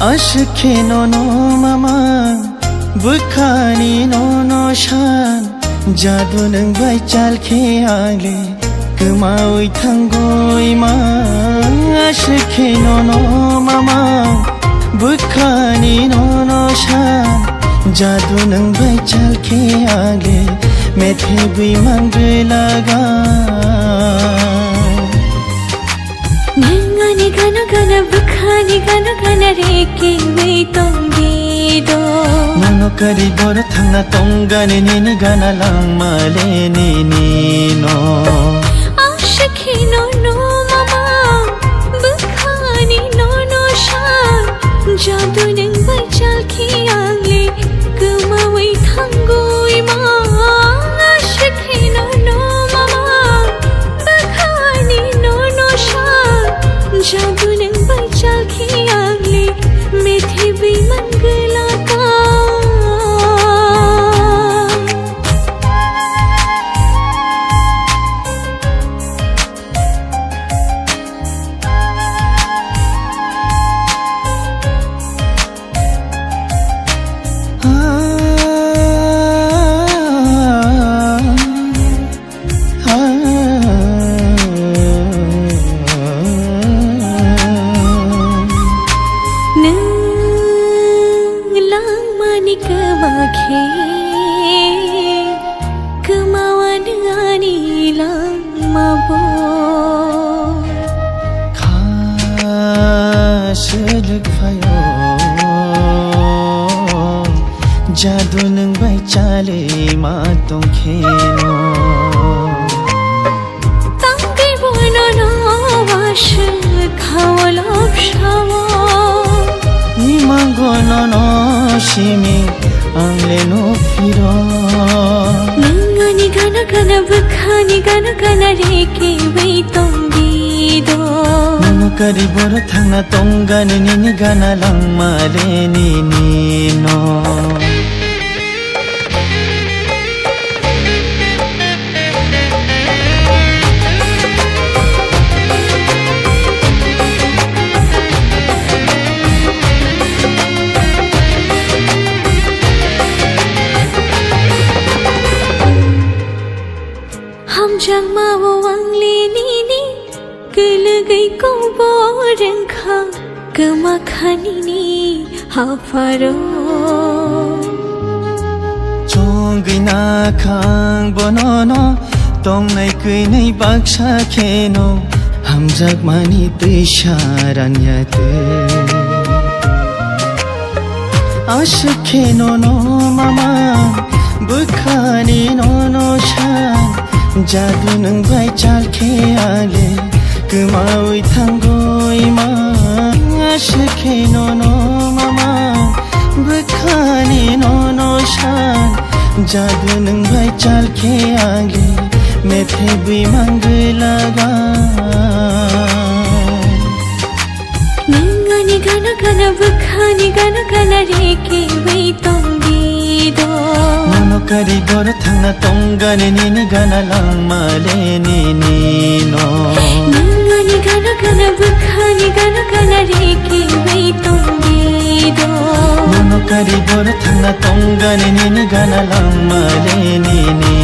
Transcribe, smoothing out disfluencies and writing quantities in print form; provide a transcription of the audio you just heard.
Ashke no no mama Bukhani no no shan Jadu nang bai chal ke agle Kemaui thangoi ma Ashke no no mama Bukhani no no shan Jadu nang bai chal ke agle Methe bui mang laga Nangani gana gana bukhani gana gana reke wei tongido Nano kari bor thangna tongane nini gana lang male nini no Ashke no no mama bukhani no no shan Jadu nang bai chal ke agle kuma wei thangoi ma Ashke no no mama bukhani no no shan Jadu nang bai chal ke agle methe bhi mangla ka Kemawan ani lama bo Khaslik phayo Jadu nang bai chale ma tong kheno Tambi bono no wash khawalab shawo Ni mangono no shimi angle no firo Nangani gana gana bukhani gana gana reke wei tongido Nano kari bor thangna tongane nini gana lang male nini no Ham jang ma wo wang li ni ni Kul gai ko bo rang kha Kama khani ni ha faro Chong gai na khang bono no Tong nai kui nai baksha kheno Ham jak mani tui sharan yate Ashke no no mama Bukhani no no shan Jadu nang bai chal ke ale Kemaui thangoi ma Ashke no no mama Bukhani no no shan Jadu nang bai chal ke ale Methe bui mang laga Nangani gana gana bukhani gana gana reke wei tongido Nano kari bor thangna tongane nini gana lang male nini no Nangani gana gana bukhani gana gana reke wei tongido Nano kari bor thangna tongane nini gana lang male nini